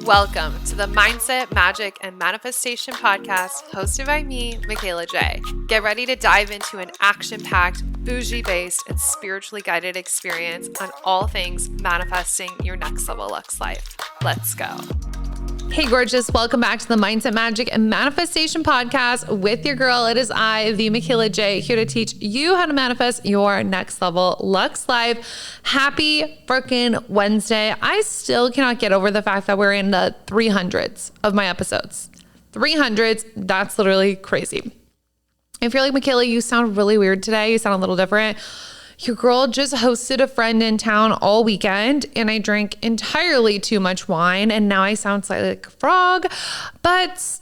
Welcome to the Mindset, Magic, and Manifestation podcast hosted by me, Michaela J. Get ready to dive into an action-packed, bougie-based, and spiritually guided experience on all things manifesting your next level Lux life. Let's go. Hey, gorgeous. Welcome back to the Mindset, Magic, and Manifestation podcast with your girl. It is I, the Michaela J, here to teach you how to manifest your next level Lux life. Happy freaking Wednesday. I still cannot get over the fact that we're in the 300s of my episodes. 300s. That's literally crazy. If you're like, Michaela, you sound really weird today. You sound a little different. Your girl just hosted a friend in town all weekend and I drank entirely too much wine and now I sound slightly like a frog, but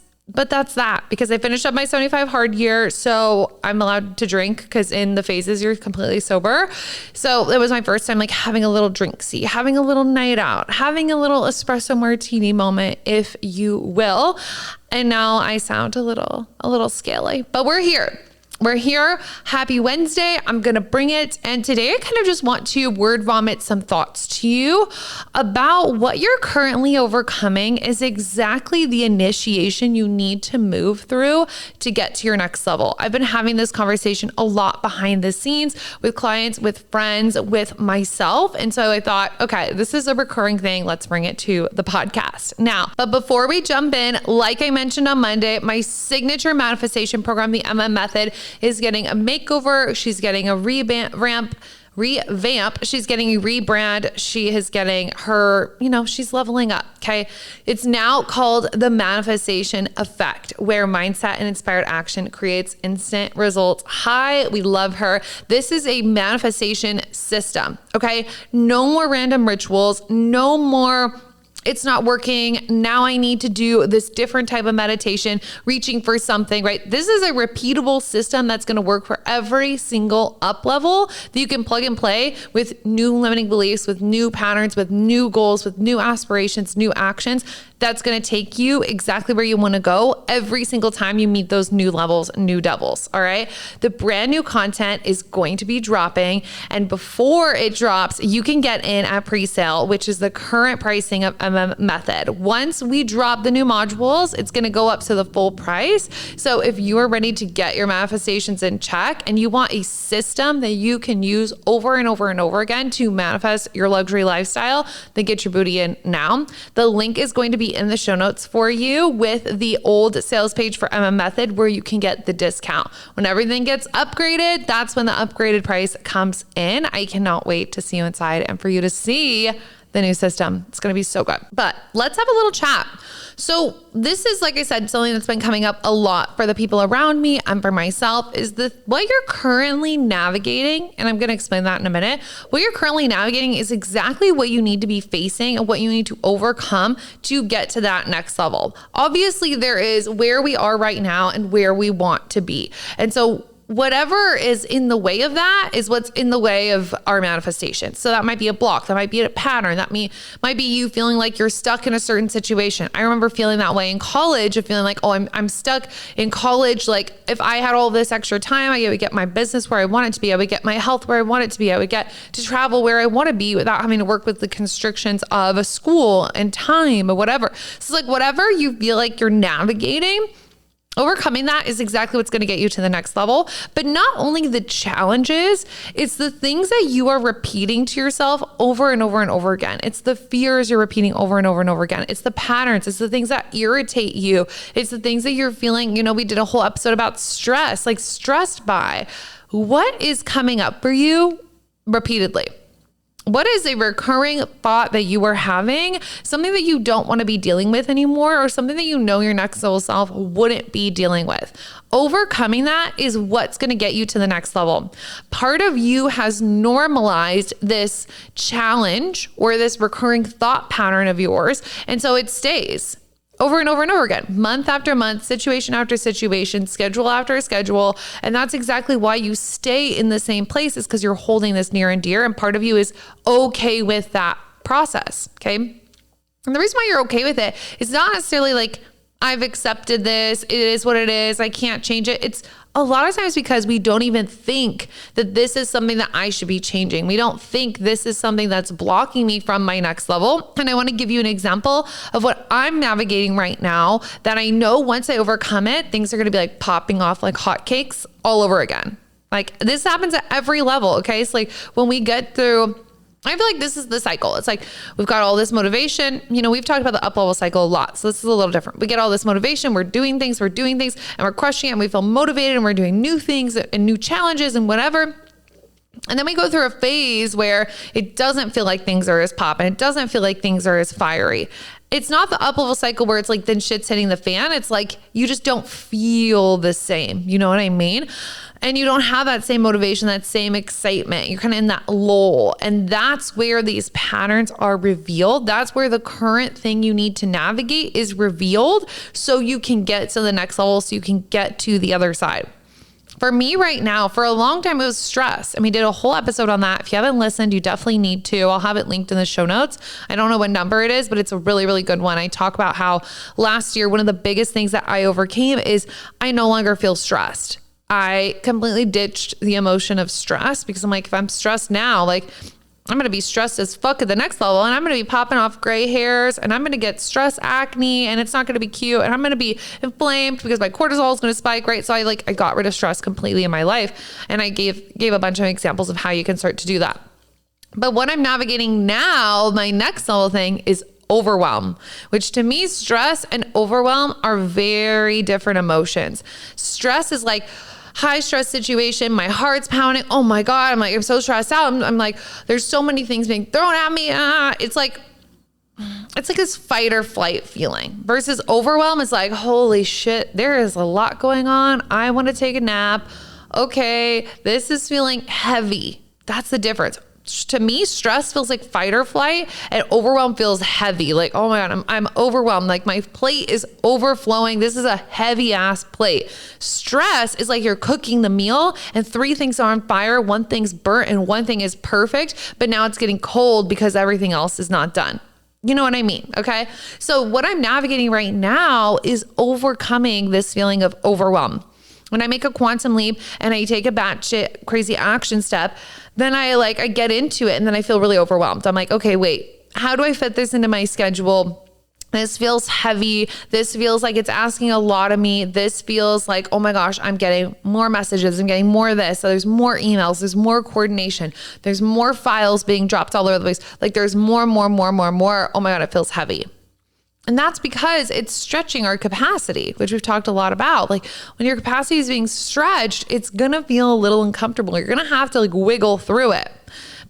that's that because I finished up my 75 hard year. So I'm allowed to drink because in the phases you're completely sober. So it was my first time like having a little drinksy, having a little night out, having a little espresso martini moment, if you will. And now I sound a little scaly, but we're here. We're here. Happy Wednesday. I'm going to bring it. And today I kind of just want to word vomit some thoughts to you about what you're currently overcoming is exactly the initiation you need to move through to get to your next level. I've been having this conversation a lot behind the scenes with clients, with friends, with myself. And so I thought, okay, this is a recurring thing. Let's bring it to the podcast now. But before we jump in, like I mentioned on Monday, my signature manifestation program, the Method, is getting a makeover. She's getting a revamp. She's getting a rebrand. She is getting her, she's leveling up. Okay. It's now called the Manifestation Effect, where mindset and inspired action creates instant results. Hi, we love her. This is a manifestation system. Okay. No more random rituals. No more it's not working. Now I need to do this different type of meditation, reaching for something, right? This is a repeatable system that's going to work for every single up level that you can plug and play with new limiting beliefs, with new patterns, with new goals, with new aspirations, new actions. That's going to take you exactly where you want to go every single time you meet those new levels, new devils. All right. The brand new content is going to be dropping. And before it drops, you can get in at pre-sale, which is the current pricing of Method. Once we drop the new modules, it's going to go up to the full price. So if you are ready to get your manifestations in check and you want a system that you can use over and over and over again to manifest your luxury lifestyle, then get your booty in now. The link is going to be in the show notes for you with the old sales page for Method where you can get the discount. When everything gets upgraded, that's when the upgraded price comes in. I cannot wait to see you inside and for you to see the new system. It's going to be so good. But let's have a little chat. So this is, like I said, something that's been coming up a lot for the people around me and for myself is what you're currently navigating. And I'm going to explain that in a minute. What you're currently navigating is exactly what you need to be facing and what you need to overcome to get to that next level. Obviously, there is where we are right now and where we want to be. And so whatever is in the way of that is what's in the way of our manifestation. So that might be a block. That might be a pattern. That might be you feeling like you're stuck in a certain situation. I remember feeling that way in college of feeling like, oh, I'm stuck in college. Like if I had all this extra time, I would get my business where I want it to be. I would get my health where I want it to be. I would get to travel where I want to be without having to work with the constrictions of a school and time or whatever. So it's like whatever you feel like you're navigating, overcoming that is exactly what's going to get you to the next level. But not only the challenges, it's the things that you are repeating to yourself over and over and over again. It's the fears you're repeating over and over and over again. It's the patterns. It's the things that irritate you. It's the things that you're feeling. We did a whole episode about stress, like stressed by. What is coming up for you repeatedly? What is a recurring thought that you are having, something that you don't want to be dealing with anymore, or something that you know your next level self wouldn't be dealing with? Overcoming that is what's going to get you to the next level. Part of you has normalized this challenge or this recurring thought pattern of yours, and so it stays over and over and over again, month after month, situation after situation, schedule after schedule. And that's exactly why you stay in the same place, is because you're holding this near and dear. And part of you is okay with that process. Okay. And the reason why you're okay with it is not necessarily like I've accepted this. It is what it is. I can't change it. It's a lot of times because we don't even think that this is something that I should be changing. We don't think this is something that's blocking me from my next level. And I want to give you an example of what I'm navigating right now that I know once I overcome it, things are going to be like popping off like hotcakes all over again. Like this happens at every level. Okay. So like when we get through, I feel like this is the cycle. It's like, we've got all this motivation. You know, we've talked about the up level cycle a lot. So this is a little different. We get all this motivation. We're doing things and we're crushing it and we feel motivated and we're doing new things and new challenges and whatever. And then we go through a phase where it doesn't feel like things are as pop and it doesn't feel like things are as fiery. It's not the up level cycle where it's like, then shit's hitting the fan. It's like, you just don't feel the same. You know what I mean? And you don't have that same motivation, that same excitement. You're kind of in that lull. And that's where these patterns are revealed. That's where the current thing you need to navigate is revealed so you can get to the next level, so you can get to the other side. For me right now, for a long time, it was stress. And we did a whole episode on that. If you haven't listened, you definitely need to. I'll have it linked in the show notes. I don't know what number it is, but it's a really, really good one. I talk about how last year, one of the biggest things that I overcame is I no longer feel stressed. I completely ditched the emotion of stress because I'm like, if I'm stressed now, like I'm going to be stressed as fuck at the next level and I'm going to be popping off gray hairs and I'm going to get stress acne and it's not going to be cute and I'm going to be inflamed because my cortisol is going to spike, right? So I got rid of stress completely in my life. And I gave a bunch of examples of how you can start to do that. But what I'm navigating now, my next level thing is overwhelm, which to me, stress and overwhelm are very different emotions. Stress is like high stress situation. My heart's pounding. Oh my God. I'm so stressed out. I'm like, there's so many things being thrown at me. It's like this fight or flight feeling versus overwhelm is like, holy shit, there is a lot going on. I want to take a nap. Okay. This is feeling heavy. That's the difference. To me, stress feels like fight or flight and overwhelm feels heavy. Like, oh my God, I'm overwhelmed. Like my plate is overflowing. This is a heavy ass plate. Stress is like you're cooking the meal and 3 things are on fire. 1 thing's burnt and 1 thing is perfect, but now it's getting cold because everything else is not done. You know what I mean? Okay. So what I'm navigating right now is overcoming this feeling of overwhelm. When I make a quantum leap and I take a batshit crazy action step, then I get into it and then I feel really overwhelmed. I'm like, okay, wait, how do I fit this into my schedule? This feels heavy. This feels like it's asking a lot of me. This feels like, oh my gosh, I'm getting more messages. I'm getting more of this. So there's more emails. There's more coordination. There's more files being dropped all over the place. Like there's more. Oh my God, it feels heavy. And that's because it's stretching our capacity, which we've talked a lot about. Like when your capacity is being stretched, it's going to feel a little uncomfortable. You're going to have to wiggle through it.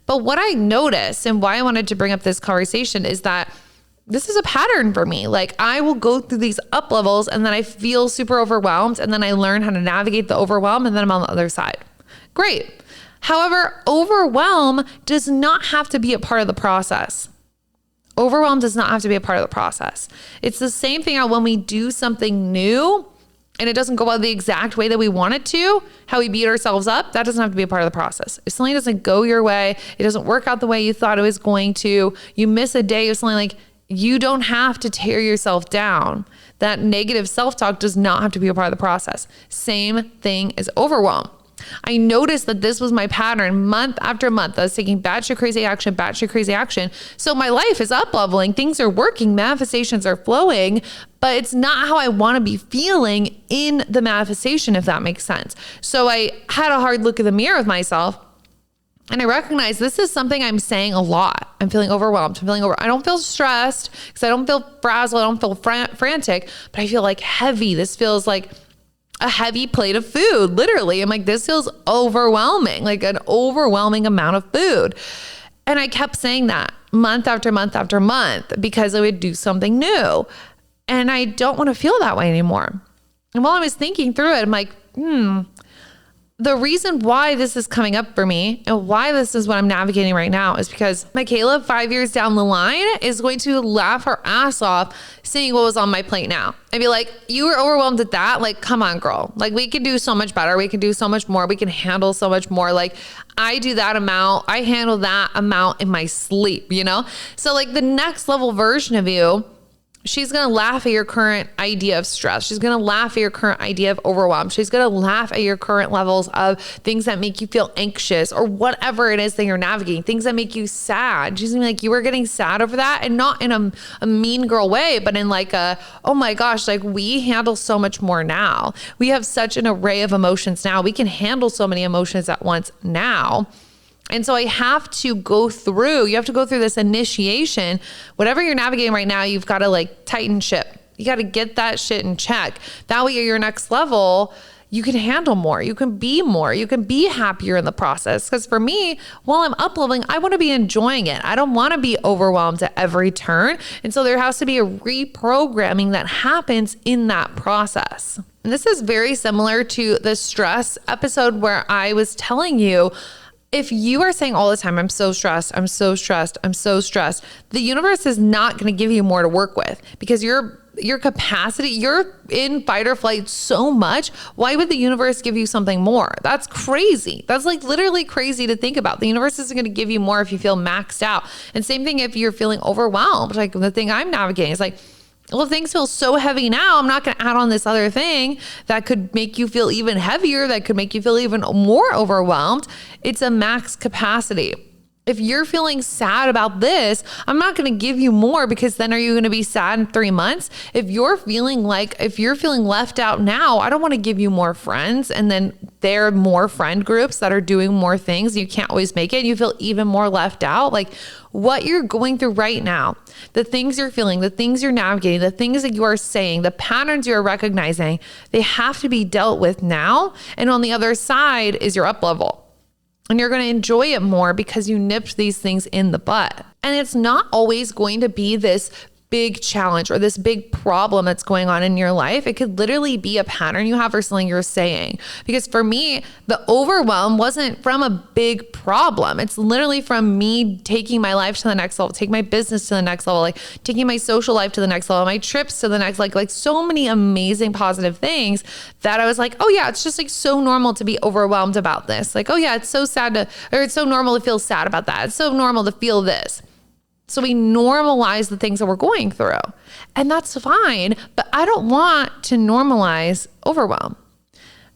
But what I noticed and why I wanted to bring up this conversation is that this is a pattern for me. Like I will go through these up levels and then I feel super overwhelmed and then I learn how to navigate the overwhelm and then I'm on the other side. Great. However, overwhelm does not have to be a part of the process. Overwhelm does not have to be a part of the process. It's the same thing when we do something new and it doesn't go out the exact way that we want it to, how we beat ourselves up, that doesn't have to be a part of the process. If something doesn't go your way, it doesn't work out the way you thought it was going to, you miss a day or something, you don't have to tear yourself down. That negative self-talk does not have to be a part of the process. Same thing as overwhelm. I noticed that this was my pattern month after month. I was taking batshit crazy action. So my life is up leveling. Things are working. Manifestations are flowing, but it's not how I want to be feeling in the manifestation, if that makes sense. So I had a hard look in the mirror with myself and I recognized this is something I'm saying a lot. I'm feeling overwhelmed. I don't feel stressed because I don't feel frazzled. I don't feel frantic, but I feel like heavy. This feels like a heavy plate of food. Literally. I'm like, this feels overwhelming, like an overwhelming amount of food. And I kept saying that month after month after month because I would do something new. And I don't want to feel that way anymore. And while I was thinking through it, I'm like, the reason why this is coming up for me and why this is what I'm navigating right now is because Michaela, 5 years down the line, is going to laugh her ass off seeing what was on my plate now and be like, you were overwhelmed at that? Like, come on, girl. Like, we can do so much better. We can do so much more. We can handle so much more. Like, I do that amount. I handle that amount in my sleep, you know? So like the next level version of you, she's going to laugh at your current idea of stress. She's going to laugh at your current idea of overwhelm. She's going to laugh at your current levels of things that make you feel anxious or whatever it is that you're navigating, things that make you sad. She's going to be like, you were getting sad over that, and not in a mean girl way, but in like oh my gosh, like we handle so much more now. We have such an array of emotions now. We can handle so many emotions at once now. And so you have to go through this initiation. Whatever you're navigating right now, you've got to like tighten ship. You got to get that shit in check. That way at your next level, you can handle more. You can be more. You can be happier in the process. Because for me, while I'm up leveling, I want to be enjoying it. I don't want to be overwhelmed at every turn. And so there has to be a reprogramming that happens in that process. And this is very similar to the stress episode where I was telling you, if you are saying all the time, I'm so stressed, I'm so stressed, I'm so stressed, the universe is not going to give you more to work with because your capacity, you're in fight or flight so much. Why would the universe give you something more? That's crazy. That's like literally crazy to think about. The universe isn't going to give you more if you feel maxed out. And same thing if you're feeling overwhelmed. Like the thing I'm navigating is like, well, if things feel so heavy now, I'm not going to add on this other thing that could make you feel even heavier, that could make you feel even more overwhelmed. It's a max capacity. If you're feeling sad about this, I'm not going to give you more because then are you going to be sad in 3 months? If you're feeling left out now, I don't want to give you more friends. And then there are more friend groups that are doing more things. You can't always make it. And you feel even more left out. Like what you're going through right now, the things you're feeling, the things you're navigating, the things that you are saying, the patterns you're recognizing, they have to be dealt with now. And on the other side is your up level. And you're going to enjoy it more because you nipped these things in the butt. And it's not always going to be this big challenge or this big problem that's going on in your life. It could literally be a pattern you have or something you're saying. Because for me, the overwhelm wasn't from a big problem. It's literally from me taking my life to the next level, taking my business to the next level, like taking my social life to the next level, my trips to the next, like so many amazing positive things that I was like, oh yeah, it's just like so normal to be overwhelmed about this. Like, oh yeah, it's so it's so normal to feel sad about that. It's so normal to feel this. So we normalize the things that we're going through, and that's fine, but I don't want to normalize overwhelm.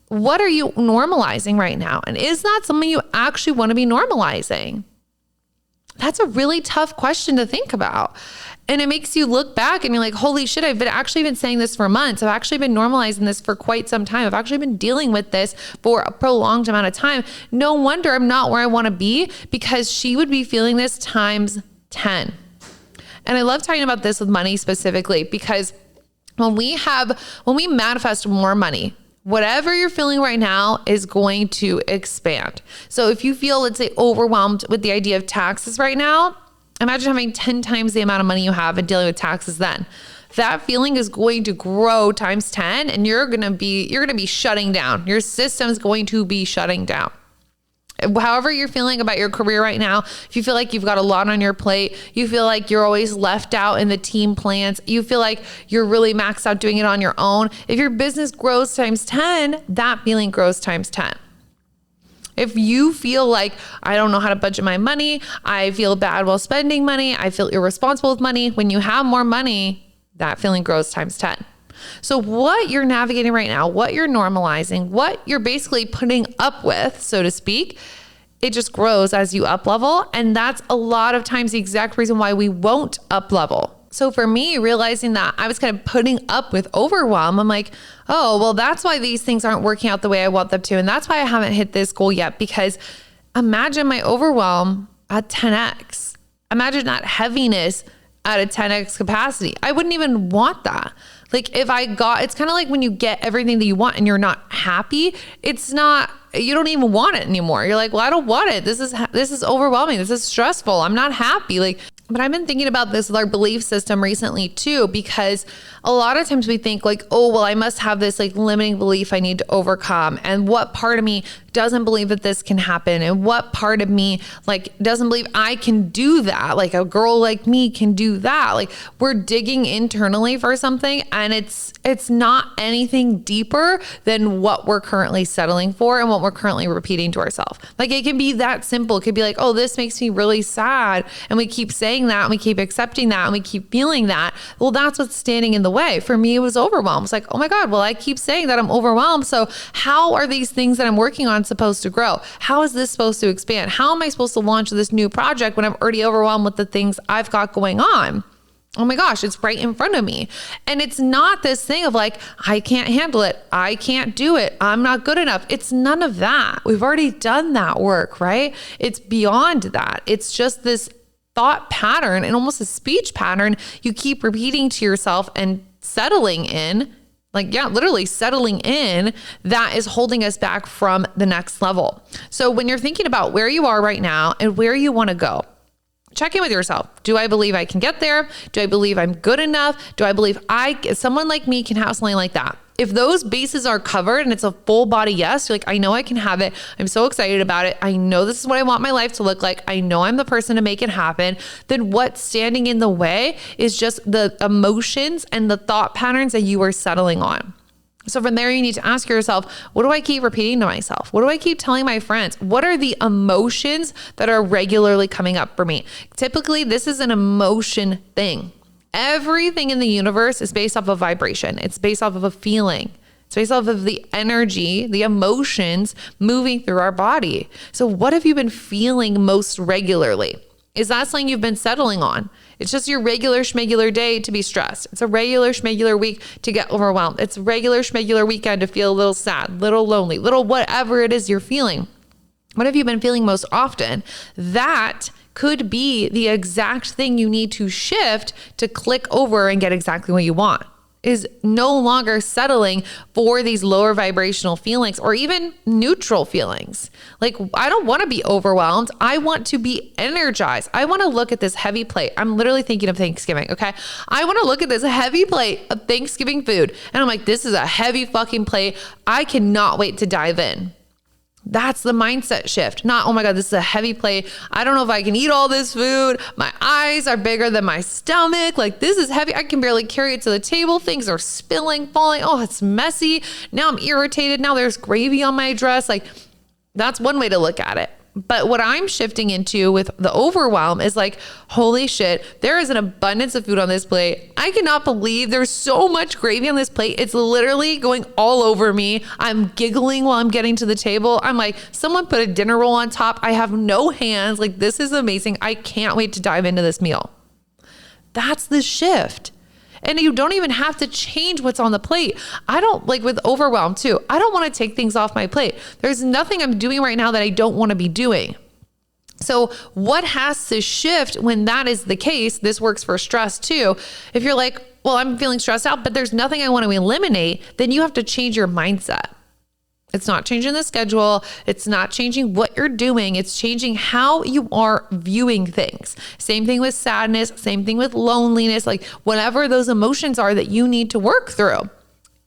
What are you normalizing right now? And is that something you actually want to be normalizing? That's a really tough question to think about. And it makes you look back and you're like, holy shit, I've actually been saying this for months. I've actually been normalizing this for quite some time. I've actually been dealing with this for a prolonged amount of time. No wonder I'm not where I want to be, because she would be feeling this times 10. And I love talking about this with money specifically, because when we manifest more money, whatever you're feeling right now is going to expand. So if you feel, let's say, overwhelmed with the idea of taxes right now, imagine having 10 times the amount of money you have and dealing with taxes then. That feeling is going to grow times 10, and you're going to be shutting down. Your system's going to be shutting down. However you're feeling about your career right now, if you feel like you've got a lot on your plate, you feel like you're always left out in the team plans, you feel like you're really maxed out doing it on your own, if your business grows times 10, that feeling grows times 10. If you feel like, I don't know how to budget my money, I feel bad while spending money, I feel irresponsible with money, when you have more money, that feeling grows times 10. So what you're navigating right now, what you're normalizing, what you're basically putting up with, so to speak, it just grows as you up level. And that's a lot of times the exact reason why we won't up level. So for me, realizing that I was kind of putting up with overwhelm, I'm like, oh, well, that's why these things aren't working out the way I want them to. And that's why I haven't hit this goal yet, because imagine my overwhelm at 10x. Imagine that heaviness at a 10x capacity. I wouldn't even want that. Like it's kind of like when you get everything that you want and you're not happy, you don't even want it anymore. You're like, well, I don't want it. This is overwhelming. This is stressful. I'm not happy. But I've been thinking about this with our belief system recently too, because a lot of times we think like, oh, well, I must have this like limiting belief I need to overcome. And what part of me doesn't believe that this can happen? And what part of me like doesn't believe I can do that? Like a girl like me can do that. Like we're digging internally for something, and it's not anything deeper than what we're currently settling for and what we're currently repeating to ourselves. Like it can be that simple. It could be like, oh, this makes me really sad. And we keep saying saying that and we keep accepting that and we keep feeling that, well, that's what's standing in the way. For me, it was overwhelm. It's like, oh my God, well, I keep saying that I'm overwhelmed. So how are these things that I'm working on supposed to grow? How is this supposed to expand? How am I supposed to launch this new project when I'm already overwhelmed with the things I've got going on? Oh my gosh, it's right in front of me. And it's not this thing of like, I can't handle it. I can't do it. I'm not good enough. It's none of that. We've already done that work, right? It's beyond that. It's just this thought pattern and almost a speech pattern you keep repeating to yourself and settling in, like, yeah, literally settling in, that is holding us back from the next level. So when you're thinking about where you are right now and where you want to go, check in with yourself. Do I believe I can get there? Do I believe I'm good enough? Do I believe someone like me can have something like that? If those bases are covered and it's a full body yes, you're like, I know I can have it. I'm so excited about it. I know this is what I want my life to look like. I know I'm the person to make it happen. Then what's standing in the way is just the emotions and the thought patterns that you are settling on. So from there, you need to ask yourself, what do I keep repeating to myself? What do I keep telling my friends? What are the emotions that are regularly coming up for me? Typically, this is an emotion thing. Everything in the universe is based off of vibration. It's based off of a feeling. It's based off of the energy, the emotions moving through our body. So what have you been feeling most regularly? Is that something you've been settling on? It's just your regular schmegular day to be stressed. It's a regular schmegular week to get overwhelmed. It's a regular schmegular weekend to feel a little sad, little lonely, little whatever it is you're feeling. What have you been feeling most often? That could be the exact thing you need to shift to click over and get exactly what you want. Is no longer settling for these lower vibrational feelings or even neutral feelings. Like, I don't want to be overwhelmed. I want to be energized. I want to look at this heavy plate. I'm literally thinking of Thanksgiving, okay? I want to look at this heavy plate of Thanksgiving food. And I'm like, this is a heavy fucking plate. I cannot wait to dive in. That's the mindset shift. Not, oh my God, this is a heavy plate. I don't know if I can eat all this food. My eyes are bigger than my stomach. Like, this is heavy. I can barely carry it to the table. Things are spilling, falling. Oh, it's messy. Now I'm irritated. Now there's gravy on my dress. Like, that's one way to look at it. But what I'm shifting into with the overwhelm is like, holy shit, there is an abundance of food on this plate. I cannot believe there's so much gravy on this plate. It's literally going all over me. I'm giggling while I'm getting to the table. I'm like, someone put a dinner roll on top. I have no hands. Like, this is amazing. I can't wait to dive into this meal. That's the shift. And you don't even have to change what's on the plate. I don't, like with overwhelm too, I don't want to take things off my plate. There's nothing I'm doing right now that I don't want to be doing. So what has to shift when that is the case? This works for stress too. If you're like, well, I'm feeling stressed out, but there's nothing I want to eliminate, then you have to change your mindset. It's not changing the schedule. It's not changing what you're doing. It's changing how you are viewing things. Same thing with sadness, same thing with loneliness, like whatever those emotions are that you need to work through.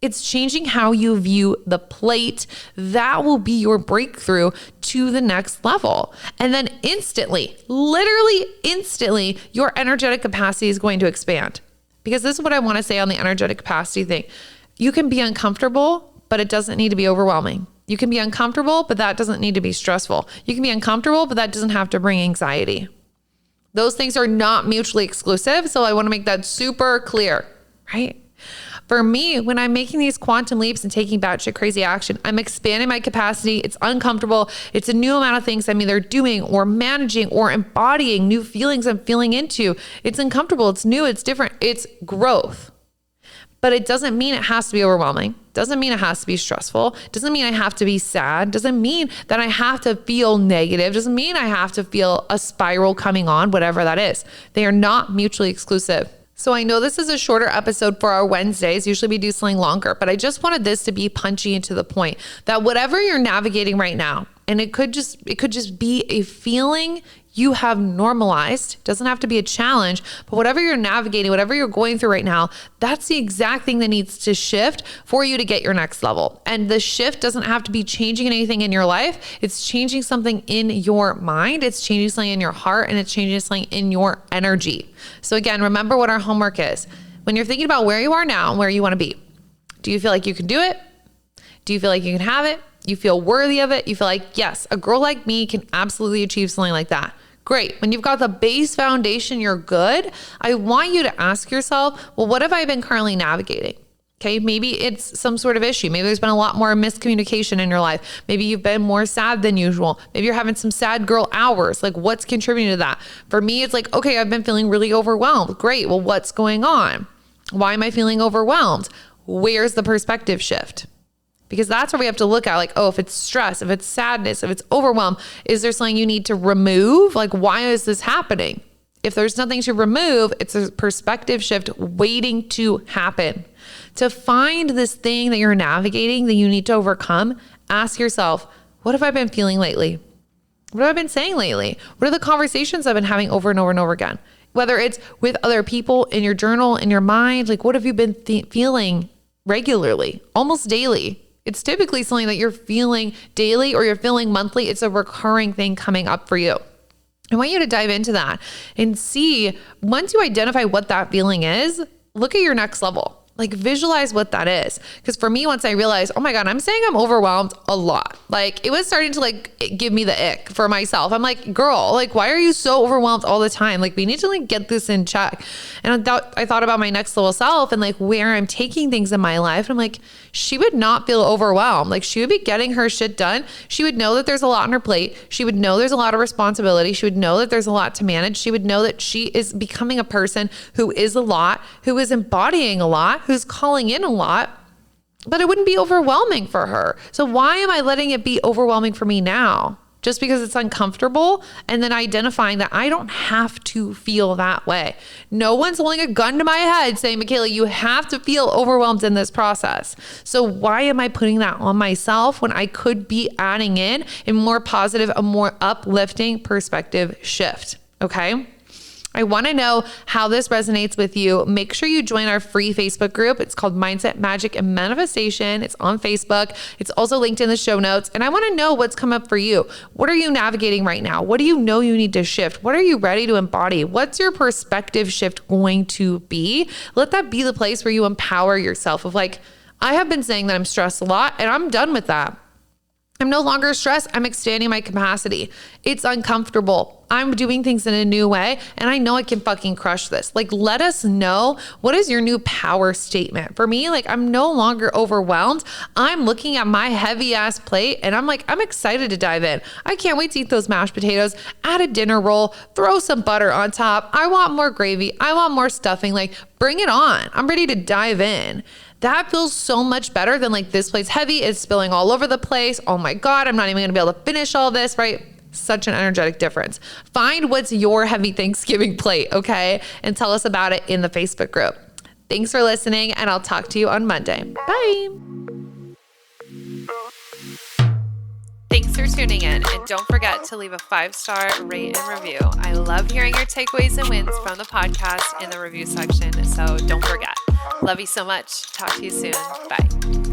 It's changing how you view the plate. That will be your breakthrough to the next level. And then instantly, literally instantly, your energetic capacity is going to expand. Because this is what I want to say on the energetic capacity thing. You can be uncomfortable, but it doesn't need to be overwhelming. You can be uncomfortable, but that doesn't need to be stressful. You can be uncomfortable, but that doesn't have to bring anxiety. Those things are not mutually exclusive. So I want to make that super clear, right? For me, when I'm making these quantum leaps and taking batshit crazy action, I'm expanding my capacity. It's uncomfortable. It's a new amount of things I'm either doing or managing or embodying, new feelings I'm feeling into. It's uncomfortable. It's new. It's different. It's growth. But it doesn't mean it has to be overwhelming. Doesn't mean it has to be stressful. Doesn't mean I have to be sad. Doesn't mean that I have to feel negative. Doesn't mean I have to feel a spiral coming on, whatever that is. They are not mutually exclusive. So I know this is a shorter episode for our Wednesdays. Usually we do something longer, but I just wanted this to be punchy and to the point that whatever you're navigating right now, and it could just be a feeling you have normalized. It doesn't have to be a challenge, but whatever you're navigating, whatever you're going through right now, that's the exact thing that needs to shift for you to get your next level. And the shift doesn't have to be changing anything in your life. It's changing something in your mind. It's changing something in your heart, and it's changing something in your energy. So again, remember what our homework is. When you're thinking about where you are now and where you want to be, do you feel like you can do it? Do you feel like you can have it? You feel worthy of it? You feel like, yes, a girl like me can absolutely achieve something like that. Great. When you've got the base foundation, you're good. I want you to ask yourself, well, what have I been currently navigating? Okay, maybe it's some sort of issue. Maybe there's been a lot more miscommunication in your life. Maybe you've been more sad than usual. Maybe you're having some sad girl hours. Like, what's contributing to that? For me, it's like, okay, I've been feeling really overwhelmed. Great. Well, what's going on? Why am I feeling overwhelmed? Where's the perspective shift? Because that's where we have to look at, like, oh, if it's stress, if it's sadness, if it's overwhelm, is there something you need to remove? Like, why is this happening? If there's nothing to remove, it's a perspective shift waiting to happen. To find this thing that you're navigating that you need to overcome, ask yourself, what have I been feeling lately? What have I been saying lately? What are the conversations I've been having over and over and over again? Whether it's with other people, in your journal, in your mind, like what have you been feeling regularly, almost daily? It's typically something that you're feeling daily or you're feeling monthly. It's a recurring thing coming up for you. I want you to dive into that and see, once you identify what that feeling is, look at your next level. Like visualize what that is. Because for me, once I realized, oh my God, I'm saying I'm overwhelmed a lot. Like it was starting to like give me the ick for myself. I'm like, girl, like, why are you so overwhelmed all the time? Like we need to like get this in check. And I thought about my next level self and like where I'm taking things in my life. And I'm like, she would not feel overwhelmed. Like she would be getting her shit done. She would know that there's a lot on her plate. She would know there's a lot of responsibility. She would know that there's a lot to manage. She would know that she is becoming a person who is a lot, who is embodying a lot, who's calling in a lot, but it wouldn't be overwhelming for her. So why am I letting it be overwhelming for me now? Just because it's uncomfortable, and then identifying that I don't have to feel that way. No one's holding a gun to my head saying, Michaela, you have to feel overwhelmed in this process. So why am I putting that on myself when I could be adding in a more positive, a more uplifting perspective shift? Okay. I want to know how this resonates with you. Make sure you join our free Facebook group. It's called Mindset, Magic, and Manifestation. It's on Facebook. It's also linked in the show notes. And I want to know what's come up for you. What are you navigating right now? What do you know you need to shift? What are you ready to embody? What's your perspective shift going to be? Let that be the place where you empower yourself of like, I have been saying that I'm stressed a lot and I'm done with that. I'm no longer stressed. I'm expanding my capacity. It's uncomfortable. I'm doing things in a new way and I know I can fucking crush this. Like, let us know, what is your new power statement? For me, like, I'm no longer overwhelmed. I'm looking at my heavy ass plate and I'm like, I'm excited to dive in. I can't wait to eat those mashed potatoes, add a dinner roll, throw some butter on top. I want more gravy. I want more stuffing. Like, bring it on. I'm ready to dive in. That feels so much better than like, this plate's heavy, it's spilling all over the place. Oh my God, I'm not even gonna be able to finish all this, right? Such an energetic difference. Find what's your heavy Thanksgiving plate, okay? And tell us about it in the Facebook group. Thanks for listening, and I'll talk to you on Monday. Bye. Thanks for tuning in, and don't forget to leave a 5-star rate and review. I love hearing your takeaways and wins from the podcast in the review section, so don't forget. Love you so much. Talk to you soon. Bye.